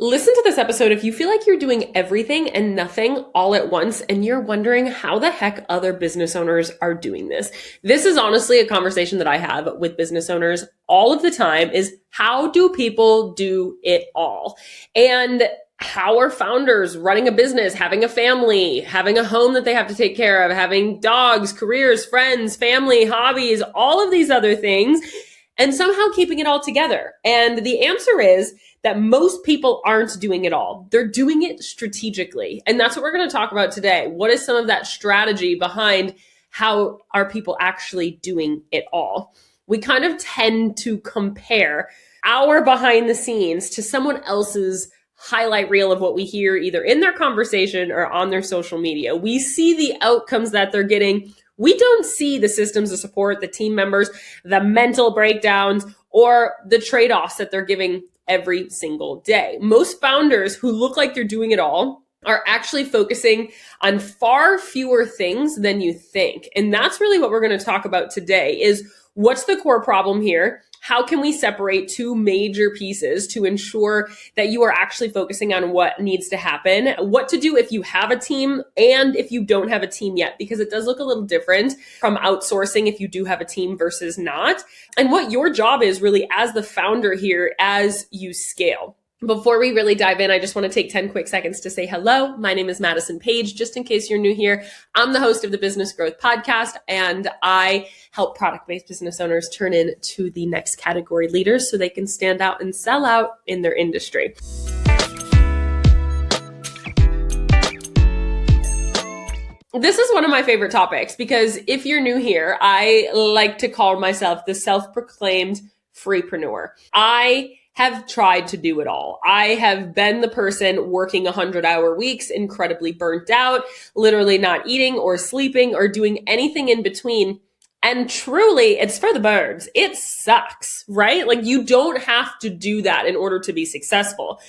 Listen to this episode if you feel like you're doing everything and nothing all at once and you're wondering how the heck other business owners are doing this. This is honestly a conversation that I have with business owners all of the time is how do people do it all? And how are founders running a business, having a family, having a home that they have to take care of, having dogs, careers, friends, family, hobbies, all of these other things, and somehow keeping it all together? And the answer is that most people aren't doing it all. They're doing it strategically. And that's what we're going to talk about today. What is some of that strategy behind how are people actually doing it all? We kind of tend to compare our behind the scenes to someone else's highlight reel of what we hear either in their conversation or on their social media. We see the outcomes that they're getting. We don't see the systems of support, the team members, the mental breakdowns, or the trade-offs that they're giving every single day. Most founders who look like they're doing it all are actually focusing on far fewer things than you think. And that's really what we're going to talk about today is what's the core problem here? How can we separate two major pieces to ensure that you are actually focusing on what needs to happen, what to do if you have a team and if you don't have a team yet, because it does look a little different from outsourcing if you do have a team versus not, and what your job is really as the founder here as you scale. Before we really dive in, I just want to take 10 quick seconds to say hello. My name is Madison Page. Just in case you're new here, I'm the host of the Business Growth Podcast, and I help product-based business owners turn into the next category leaders so they can stand out and sell out in their industry. This is one of my favorite topics because if you're new here, I like to call myself the self-proclaimed freepreneur. I have tried to do it all. I have been the person working 100-hour weeks, incredibly burnt out, literally not eating or sleeping or doing anything in between. And truly, it's for the birds. It sucks, right? Like you don't have to do that in order to be successful.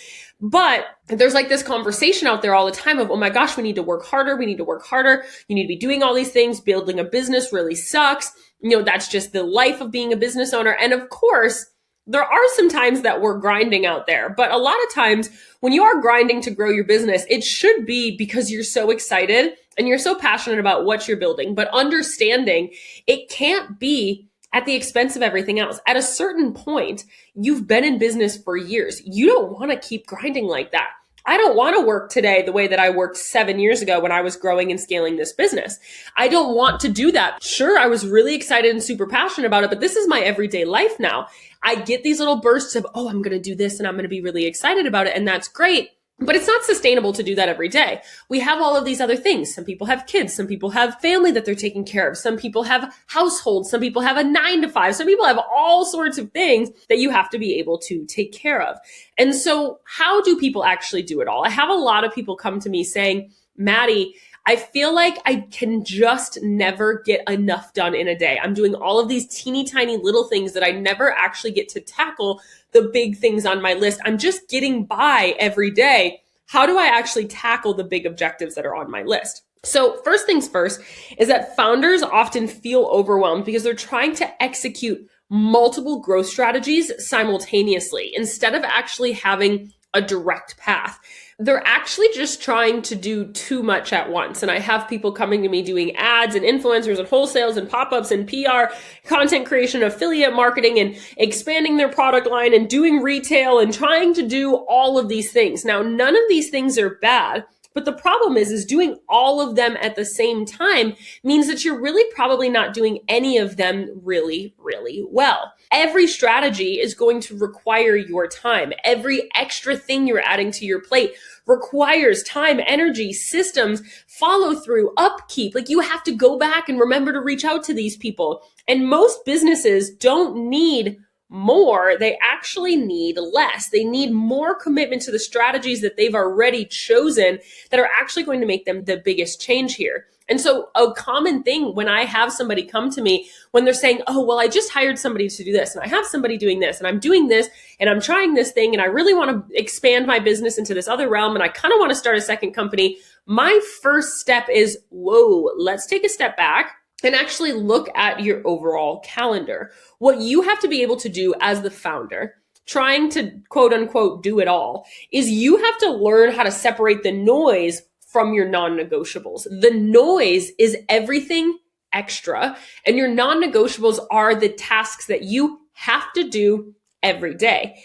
But there's like this conversation out there all the time of, oh my gosh, we need to work harder. We need to work harder. You need to be doing all these things. Building a business really sucks. That's just the life of being a business owner. And of course, there are some times that we're grinding out there, but a lot of times when you are grinding to grow your business, it should be because you're so excited and you're so passionate about what you're building, but understanding it can't be at the expense of everything else. At a certain point, you've been in business for years. You don't want to keep grinding like that. I don't want to work today the way that I worked 7 years ago when I was growing and scaling this business. I don't want to do that. Sure, I was really excited and super passionate about it, but this is my everyday life now. I get these little bursts of, oh, I'm going to do this and I'm going to be really excited about it. And that's great. But it's not sustainable to do that every day. We have all of these other things. Some people have kids. Some people have family that they're taking care of. Some people have households. Some people have a 9-to-5. Some people have all sorts of things that you have to be able to take care of. And so how do people actually do it all? I have a lot of people come to me saying, Maddie, I feel like I can just never get enough done in a day. I'm doing all of these teeny tiny little things that I never actually get to tackle the big things on my list. I'm just getting by every day. How do I actually tackle the big objectives that are on my list? So first things first is that founders often feel overwhelmed because they're trying to execute multiple growth strategies simultaneously instead of actually having a direct path. They're actually just trying to do too much at once. And I have people coming to me doing ads and influencers and wholesales and pop-ups and PR, content creation, affiliate marketing, and expanding their product line and doing retail and trying to do all of these things. Now, none of these things are bad. But the problem is doing all of them at the same time means that you're really probably not doing any of them really, really well. Every strategy is going to require your time. Every extra thing you're adding to your plate requires time, energy, systems, follow through, upkeep. Like you have to go back and remember to reach out to these people. And most businesses don't need more, they actually need less. They need more commitment to the strategies that they've already chosen that are actually going to make them the biggest change here. And so a common thing when I have somebody come to me when they're saying, oh, well, I just hired somebody to do this and I have somebody doing this and I'm doing this and I'm trying this thing and I really want to expand my business into this other realm and I kind of want to start a second company. My first step is, whoa, let's take a step back and actually look at your overall calendar. What you have to be able to do as the founder trying to quote unquote do it all, is you have to learn how to separate the noise from your non-negotiables. The noise is everything extra, and your non-negotiables are the tasks that you have to do every day.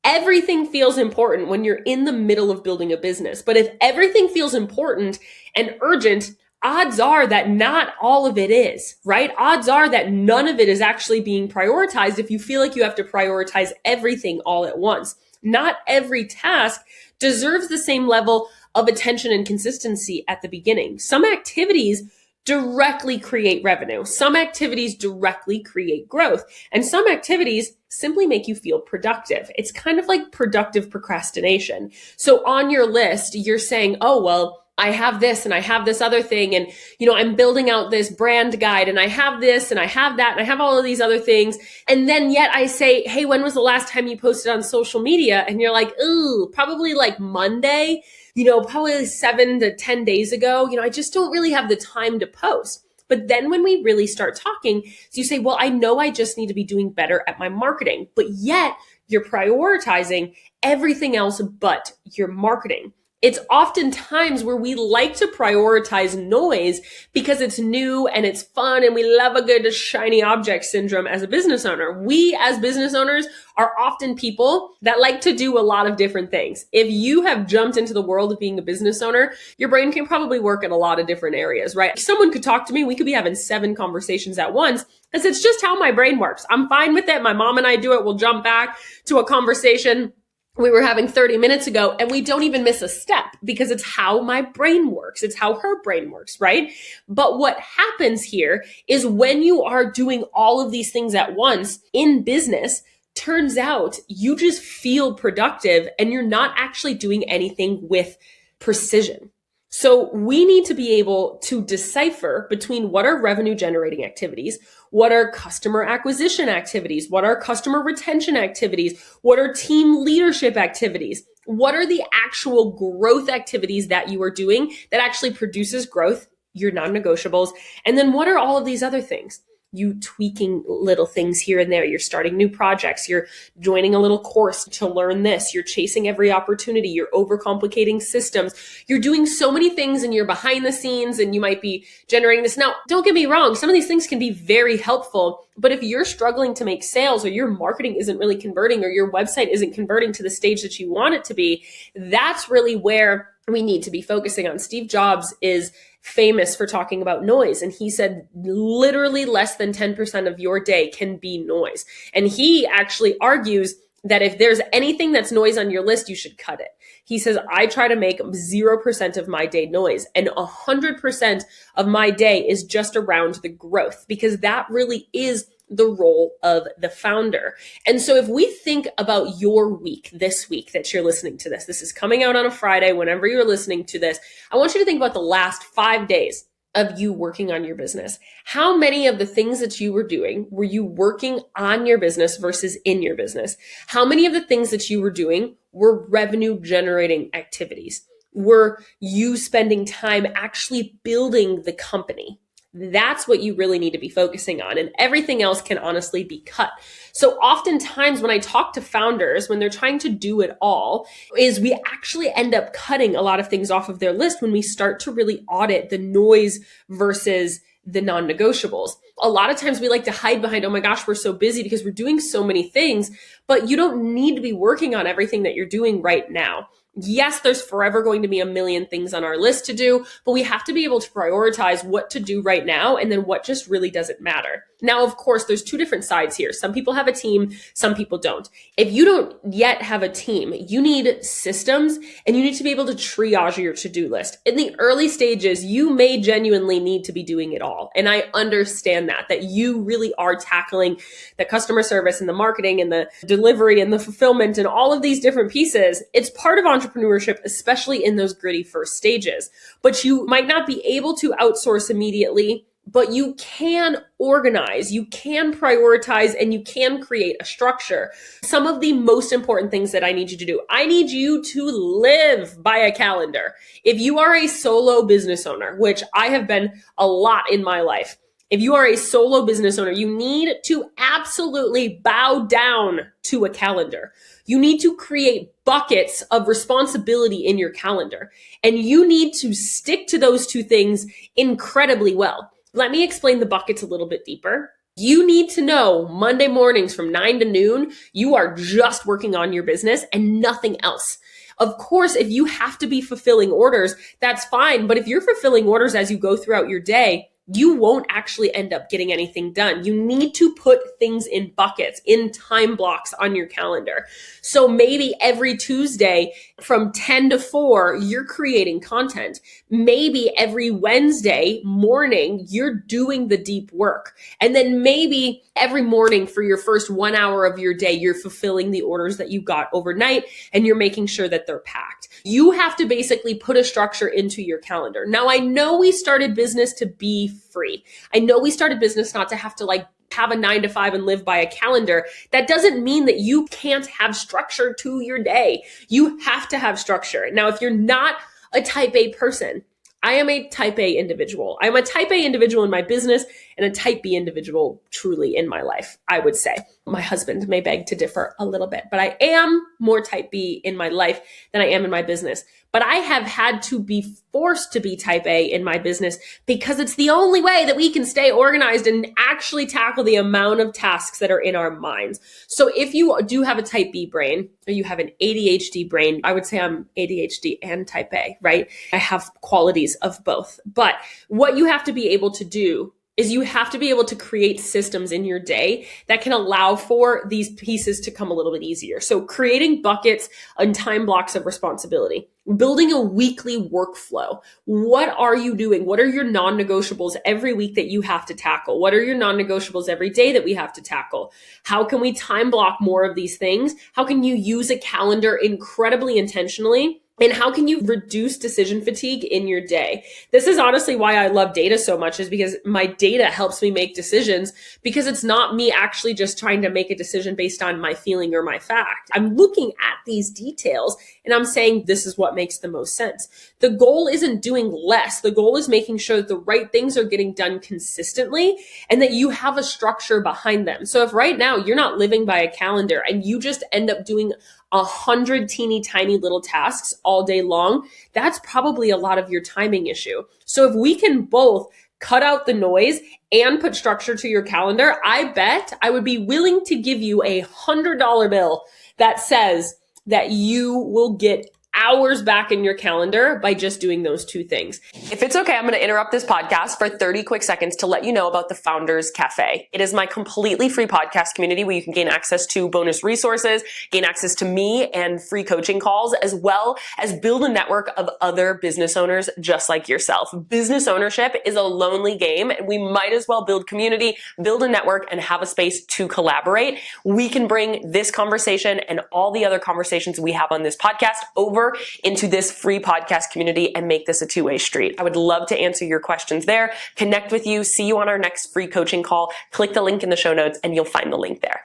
Everything feels important when you're in the middle of building a business. But if everything feels important and urgent, odds are that not all of it is, right? Odds are that none of it is actually being prioritized if you feel like you have to prioritize everything all at once. Not every task deserves the same level of attention and consistency at the beginning. Some activities directly create revenue. Some activities directly create growth. And some activities simply make you feel productive. It's kind of like productive procrastination. So on your list, you're saying, oh, well, I have this and I have this other thing. And, I'm building out this brand guide and I have this and I have that and I have all of these other things. And then yet I say, hey, when was the last time you posted on social media? And you're like, ooh, probably like Monday, probably 7 to 10 days ago. I just don't really have the time to post. But then when we really start talking, so you say, well, I know I just need to be doing better at my marketing, but yet you're prioritizing everything else but your marketing. It's oftentimes where we like to prioritize noise because it's new and it's fun and we love a good shiny object syndrome as a business owner. We as business owners are often people that like to do a lot of different things. If you have jumped into the world of being a business owner, your brain can probably work in a lot of different areas, right? If someone could talk to me, we could be having 7 conversations at once because it's just how my brain works. I'm fine with it. My mom and I do it. We'll jump back to a conversation we were having 30 minutes ago and we don't even miss a step because it's how my brain works. It's how her brain works, right? But what happens here is when you are doing all of these things at once in business, turns out you just feel productive and you're not actually doing anything with precision. So we need to be able to decipher between what are revenue generating activities, what are customer acquisition activities, what are customer retention activities, what are team leadership activities, what are the actual growth activities that you are doing that actually produces growth, your non-negotiables, and then what are all of these other things? You tweaking little things here and there. You're starting new projects. You're joining a little course to learn this. You're chasing every opportunity. You're overcomplicating systems. You're doing so many things and you're behind the scenes and you might be generating this. Now, don't get me wrong. Some of these things can be very helpful, but if you're struggling to make sales or your marketing isn't really converting or your website isn't converting to the stage that you want it to be, that's really where we need to be focusing on. Steve Jobs is famous for talking about noise. And he said literally less than 10% of your day can be noise. And he actually argues that if there's anything that's noise on your list, you should cut it. He says, I try to make 0% of my day noise and 100% of my day is just around the growth because that really is the role of the founder. And so if we think about your week, this week that you're listening to this, this is coming out on a Friday, whenever you're listening to this, I want you to think about the last 5 days of you working on your business. How many of the things that you were doing were you working on your business versus in your business? How many of the things that you were doing were revenue generating activities? Were you spending time actually building the company? That's what you really need to be focusing on. And everything else can honestly be cut. So oftentimes when I talk to founders, when they're trying to do it all, is we actually end up cutting a lot of things off of their list when we start to really audit the noise versus the non-negotiables. A lot of times we like to hide behind, oh my gosh, we're so busy because we're doing so many things, but you don't need to be working on everything that you're doing right now. Yes, there's forever going to be a million things on our list to do, but we have to be able to prioritize what to do right now and then what just really doesn't matter. Now, of course, there's 2 different sides here. Some people have a team, some people don't. If you don't yet have a team, you need systems and you need to be able to triage your to-do list. In the early stages, you may genuinely need to be doing it all. And I understand that you really are tackling the customer service and the marketing and the delivery and the fulfillment and all of these different pieces. It's part of entrepreneurship, especially in those gritty first stages. But you might not be able to outsource immediately, but you can organize, you can prioritize, and you can create a structure. Some of the most important things that I need you to do, I need you to live by a calendar. If you are a solo business owner, which I have been a lot in my life, If you are a solo business owner, you need to absolutely bow down to a calendar. You need to create buckets of responsibility in your calendar, and you need to stick to those two things incredibly well. Let me explain the buckets a little bit deeper. You need to know Monday mornings from 9 to noon, you are just working on your business and nothing else. Of course, if you have to be fulfilling orders, that's fine. But if you're fulfilling orders as you go throughout your day, you won't actually end up getting anything done. You need to put things in buckets, in time blocks on your calendar. So maybe every Tuesday from 10 to 4, you're creating content. Maybe every Wednesday morning, you're doing the deep work. And then maybe every morning for your first 1 hour of your day, you're fulfilling the orders that you got overnight and you're making sure that they're packed. You have to basically put a structure into your calendar. Now, I know we started business to be free. I know we started business not to have to have a 9 to 5 and live by a calendar. That doesn't mean that you can't have structure to your day. You have to have structure. Now, if you're not a type A person, I am a type A individual. I'm a type A individual in my business and a type B individual truly in my life, I would say. My husband may beg to differ a little bit, but I am more type B in my life than I am in my business. But I have had to be forced to be type A in my business because it's the only way that we can stay organized and actually tackle the amount of tasks that are in our minds. So if you do have a type B brain or you have an ADHD brain, I would say I'm ADHD and type A, right? I have qualities of both. But what you have to be able to do is you have to be able to create systems in your day that can allow for these pieces to come a little bit easier. So creating buckets and time blocks of responsibility, building a weekly workflow. What are you doing? What are your non-negotiables every week that you have to tackle? What are your non-negotiables every day that we have to tackle? How can we time block more of these things? How can you use a calendar incredibly intentionally? And how can you reduce decision fatigue in your day? This is honestly why I love data so much, is because my data helps me make decisions, because it's not me actually just trying to make a decision based on my feeling or my fact. I'm looking at these details and I'm saying this is what makes the most sense. The goal isn't doing less. The goal is making sure that the right things are getting done consistently and that you have a structure behind them. So if right now you're not living by a calendar and you just end up doing 100 teeny tiny little tasks all day long, that's probably a lot of your timing issue. So if we can both cut out the noise and put structure to your calendar, I bet I would be willing to give you $100 bill that says that you will get hours back in your calendar by just doing those two things. If it's okay, I'm going to interrupt this podcast for 30 quick seconds to let you know about the Founders Cafe. It is my completely free podcast community where you can gain access to bonus resources, gain access to me and free coaching calls, as well as build a network of other business owners just like yourself. Business ownership is a lonely game, and we might as well build community, build a network, and have a space to collaborate. We can bring this conversation and all the other conversations we have on this podcast over into this free podcast community and make this a two-way street. I would love to answer your questions there, connect with you, see you on our next free coaching call. Click the link in the show notes and you'll find the link there.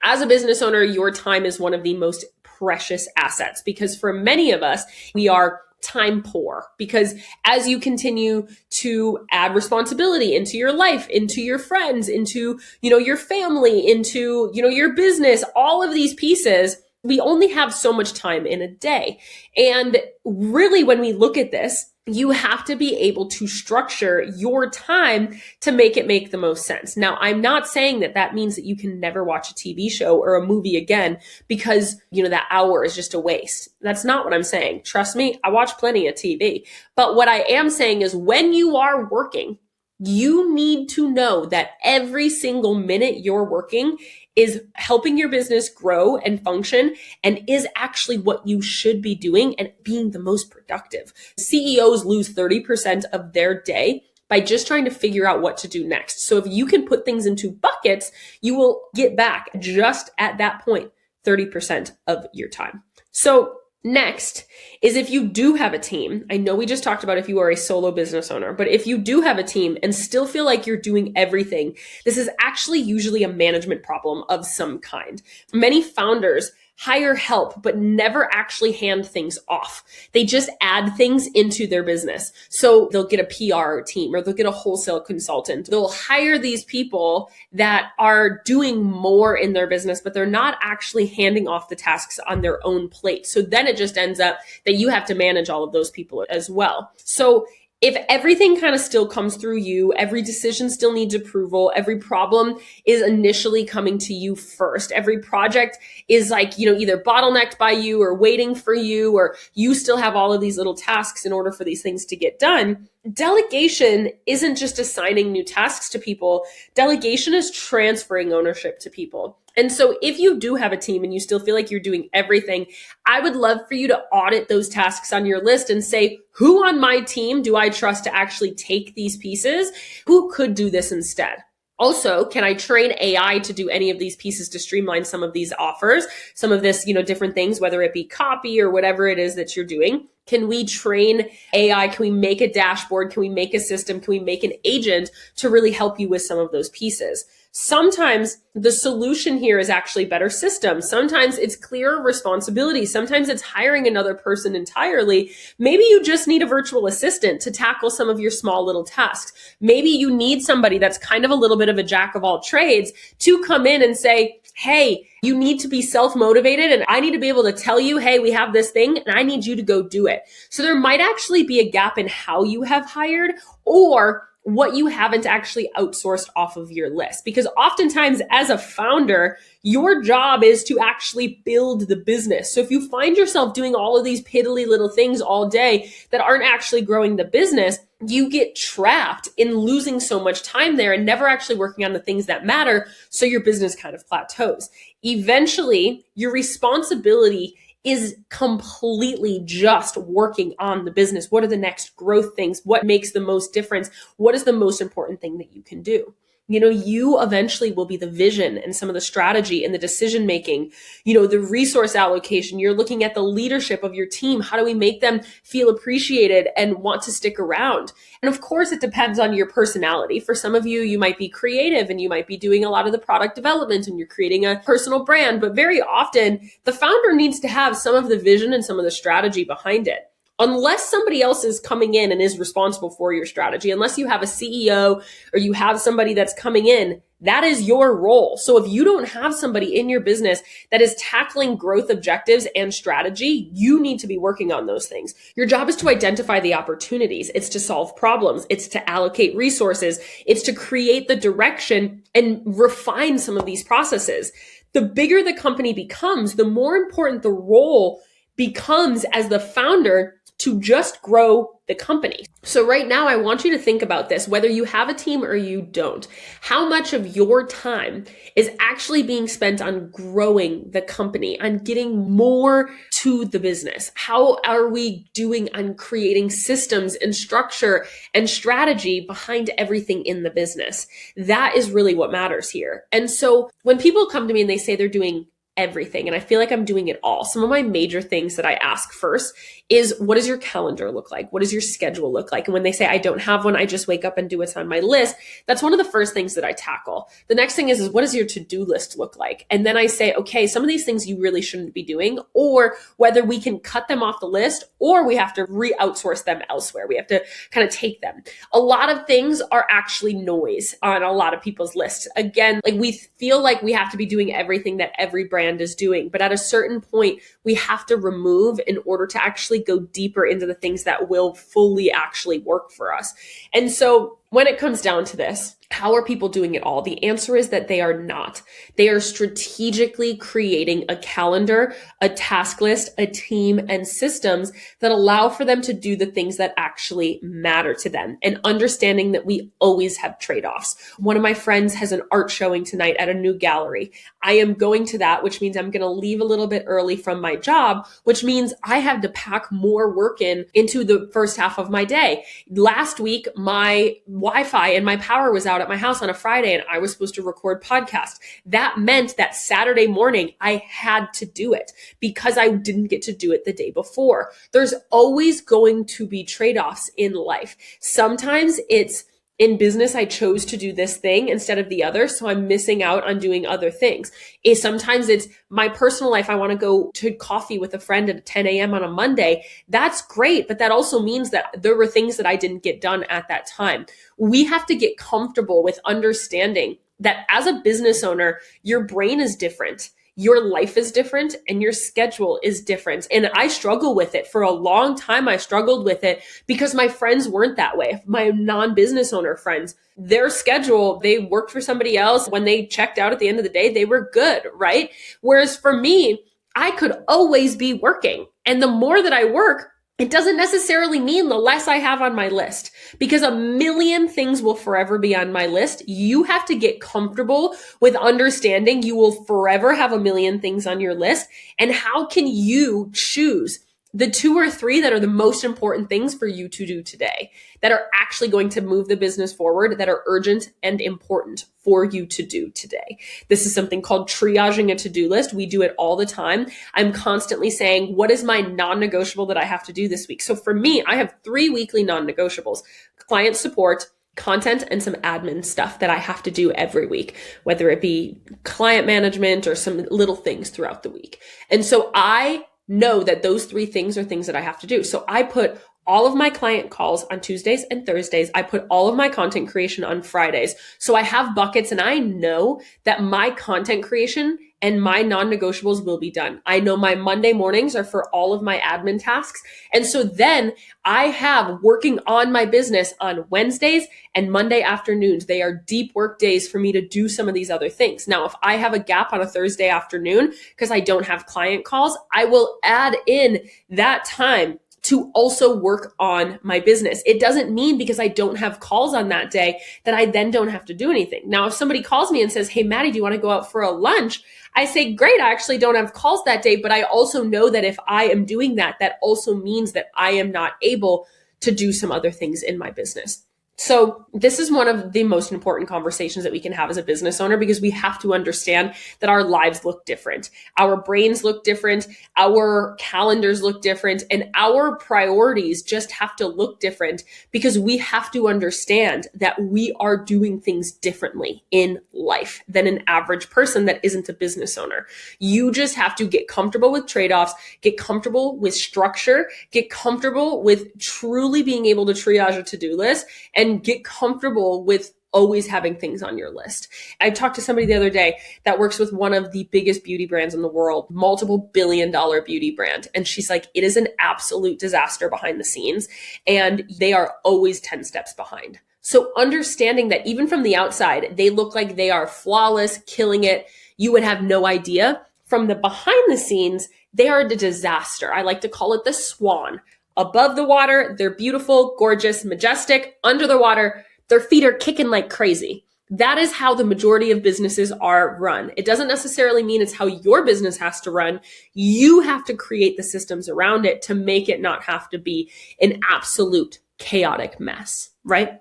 As a business owner, your time is one of the most precious assets, because for many of us, we are time poor, because as you continue to add responsibility into your life, into your friends, into, your family, into, your business, all of these pieces, we only have so much time in a day. And really, when we look at this, you have to be able to structure your time to make it make the most sense. Now, I'm not saying that means that you can never watch a TV show or a movie again because, that hour is just a waste. That's not what I'm saying. Trust me, I watch plenty of TV. But what I am saying is when you are working, you need to know that every single minute you're working is helping your business grow and function and is actually what you should be doing and being the most productive. CEOs lose 30% of their day by just trying to figure out what to do next. So if you can put things into buckets, you will get back just at that point 30% of your time. So next is if you do have a team. I know we just talked about if you are a solo business owner, but if you do have a team and still feel like you're doing everything, this is actually usually a management problem of some kind. Many founders hire help, but never actually hand things off. They just add things into their business. So they'll get a PR team or they'll get a wholesale consultant. They'll hire these people that are doing more in their business, but they're not actually handing off the tasks on their own plate. So then it just ends up that you have to manage all of those people as well. So if everything kind of still comes through you, every decision still needs approval, every problem is initially coming to you first, every project is like, either bottlenecked by you or waiting for you, or you still have all of these little tasks in order for these things to get done. Delegation isn't just assigning new tasks to people. Delegation is transferring ownership to people. And so if you do have a team and you still feel like you're doing everything, I would love for you to audit those tasks on your list and say, who on my team do I trust to actually take these pieces? Who could do this instead? Also, can I train AI to do any of these pieces to streamline some of these offers, some of this, different things, whether it be copy or whatever it is that you're doing? Can we train AI? Can we make a dashboard? Can we make a system? Can we make an agent to really help you with some of those pieces? Sometimes the solution here is actually better systems. Sometimes it's clearer responsibility. Sometimes it's hiring another person entirely. Maybe you just need a virtual assistant to tackle some of your small little tasks. Maybe you need somebody that's kind of a little bit of a jack of all trades to come in and say, hey, you need to be self-motivated and I need to be able to tell you, hey, we have this thing and I need you to go do it. So there might actually be a gap in how you have hired or what you haven't actually outsourced off of your list. Because oftentimes as a founder, your job is to actually build the business. So if you find yourself doing all of these piddly little things all day that aren't actually growing the business, you get trapped in losing so much time there and never actually working on the things that matter. So your business kind of plateaus. Eventually, your responsibility is completely just working on the business. What are the next growth things? What makes the most difference? What is the most important thing that you can do? You eventually will be the vision and some of the strategy and the decision making, the resource allocation. You're looking at the leadership of your team. How do we make them feel appreciated and want to stick around? And of course, it depends on your personality. For some of you, you might be creative and you might be doing a lot of the product development and you're creating a personal brand. But very often, the founder needs to have some of the vision and some of the strategy behind it. Unless somebody else is coming in and is responsible for your strategy, unless you have a CEO or you have somebody that's coming in, that is your role. So if you don't have somebody in your business that is tackling growth objectives and strategy, you need to be working on those things. Your job is to identify the opportunities. It's to solve problems. It's to allocate resources. It's to create the direction and refine some of these processes. The bigger the company becomes, the more important the role becomes as the founder to just grow the company. So right now, I want you to think about this, whether you have a team or you don't. How much of your time is actually being spent on growing the company, on getting more to the business? How are we doing on creating systems and structure and strategy behind everything in the business? That is really what matters here. And so when people come to me and they say they're doing everything, and I feel like I'm doing it all, some of my major things that I ask first is, what does your calendar look like? What does your schedule look like? And when they say I don't have one, I just wake up and do what's on my list, that's one of the first things that I tackle. The next thing is what does your to-do list look like? And then I say, okay, some of these things you really shouldn't be doing, or whether we can cut them off the list or we have to re-outsource them elsewhere. We have to kind of take them. A lot of things are actually noise on a lot of people's lists. Again, like we feel like we have to be doing everything that every brand is doing, but at a certain point, we have to remove in order to actually go deeper into the things that will fully actually work for us. And so when it comes down to this, how are people doing it all? The answer is that they are not. They are strategically creating a calendar, a task list, a team, and systems that allow for them to do the things that actually matter to them, and understanding that we always have trade-offs. One of my friends has an art showing tonight at a new gallery. I am going to that, which means I'm going to leave a little bit early from my job, which means I have to pack more work into the first half of my day. Last week, my Wi-Fi and my power was out at my house on a Friday and I was supposed to record podcasts. That meant that Saturday morning I had to do it because I didn't get to do it the day before. There's always going to be trade-offs in life. Sometimes it's In business, I chose to do this thing instead of the other, so I'm missing out on doing other things. Sometimes it's my personal life. I want to go to coffee with a friend at 10 a.m. on a Monday. That's great, but that also means that there were things that I didn't get done at that time. We have to get comfortable with understanding that as a business owner, your brain is different. Your life is different and your schedule is different. And I struggle with it. For a long time, I struggled with it because my friends weren't that way. My non-business owner friends, their schedule, they worked for somebody else. When they checked out at the end of the day, they were good, right? Whereas for me, I could always be working. And the more that I work, it doesn't necessarily mean the less I have on my list, because a million things will forever be on my list. You have to get comfortable with understanding you will forever have a million things on your list. And how can you choose the 2 or 3 that are the most important things for you to do today, that are actually going to move the business forward, that are urgent and important for you to do today? This is something called triaging a to-do list. We do it all the time. I'm constantly saying, what is my non-negotiable that I have to do this week? So for me, I have 3 weekly non-negotiables: client support, content, and some admin stuff that I have to do every week, whether it be client management or some little things throughout the week. And so I know that those 3 things are things that I have to do. So I put all of my client calls on Tuesdays and Thursdays. I put all of my content creation on Fridays. So I have buckets, and I know that my content creation and my non-negotiables will be done. I know my Monday mornings are for all of my admin tasks. And so then I have working on my business on Wednesdays and Monday afternoons. They are deep work days for me to do some of these other things. Now, if I have a gap on a Thursday afternoon because I don't have client calls, I will add in that time to also work on my business. It doesn't mean because I don't have calls on that day that I then don't have to do anything. Now, if somebody calls me and says, hey, Maddie, do you want to go out for a lunch? I say, great, I actually don't have calls that day, but I also know that if I am doing that, that also means that I am not able to do some other things in my business. So this is one of the most important conversations that we can have as a business owner, because we have to understand that our lives look different. Our brains look different. Our calendars look different, and our priorities just have to look different, because we have to understand that we are doing things differently in life than an average person that isn't a business owner. You just have to get comfortable with trade-offs, get comfortable with structure, get comfortable with truly being able to triage a to-do list, and get comfortable with always having things on your list. I talked to somebody the other day that works with one of the biggest beauty brands in the world, multiple billion-dollar beauty brand. And she's like, it is an absolute disaster behind the scenes, and they are always 10 steps behind. So understanding that even from the outside, they look like they are flawless, killing it, you would have no idea. From the behind the scenes, they are a disaster. I like to call it the swan. Above the water, they're beautiful, gorgeous, majestic. Under the water, their feet are kicking like crazy. That is how the majority of businesses are run. It doesn't necessarily mean it's how your business has to run. You have to create the systems around it to make it not have to be an absolute chaotic mess, right?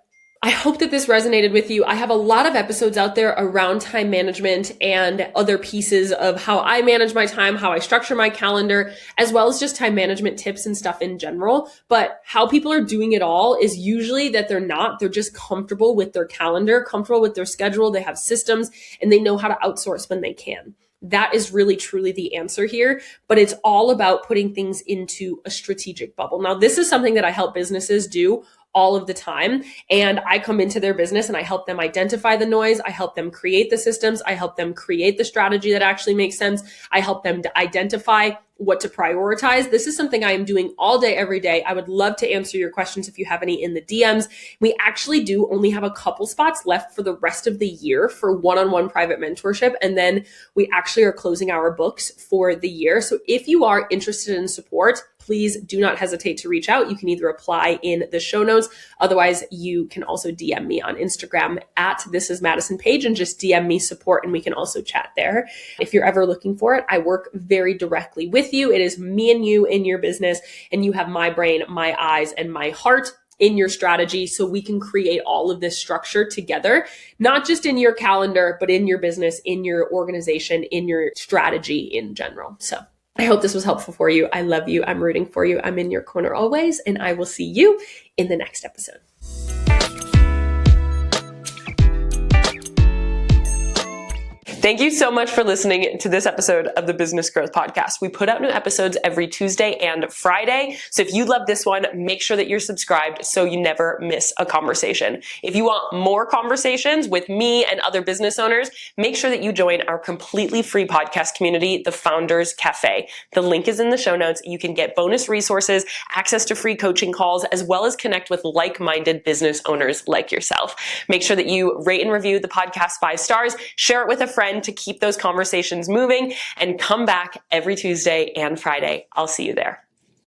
I hope that this resonated with you. I have a lot of episodes out there around time management and other pieces of how I manage my time, how I structure my calendar, as well as just time management tips and stuff in general. But how people are doing it all is usually that they're just comfortable with their calendar, comfortable with their schedule. They have systems and they know how to outsource when they can. That is really, truly the answer here, but it's all about putting things into a strategic bubble. Now, this is something that I help businesses do all of the time. And I come into their business and I help them identify the noise. I help them create the systems. I help them create the strategy that actually makes sense. I help them to identify what to prioritize. This is something I am doing all day, every day. I would love to answer your questions if you have any in the DMs. We actually do only have a couple spots left for the rest of the year for one-on-one private mentorship. And then we actually are closing our books for the year. So if you are interested in support, please do not hesitate to reach out. You can either apply in the show notes. Otherwise, you can also DM me on Instagram at This Is Madison Page and just DM me support, and we can also chat there. If you're ever looking for it, I work very directly with you. It is me and you in your business, and you have my brain, my eyes, and my heart in your strategy, so we can create all of this structure together, not just in your calendar, but in your business, in your organization, in your strategy in general. So I hope this was helpful for you. I love you. I'm rooting for you. I'm in your corner always, and I will see you in the next episode. Thank you so much for listening to this episode of the Business Growth Podcast. We put out new episodes every Tuesday and Friday. So if you love this one, make sure that you're subscribed so you never miss a conversation. If you want more conversations with me and other business owners, make sure that you join our completely free podcast community, the Founders Cafe. The link is in the show notes. You can get bonus resources, access to free coaching calls, as well as connect with like-minded business owners like yourself. Make sure that you rate and review the podcast 5 stars, share it with a friend to keep those conversations moving, and come back every Tuesday and Friday. I'll see you there.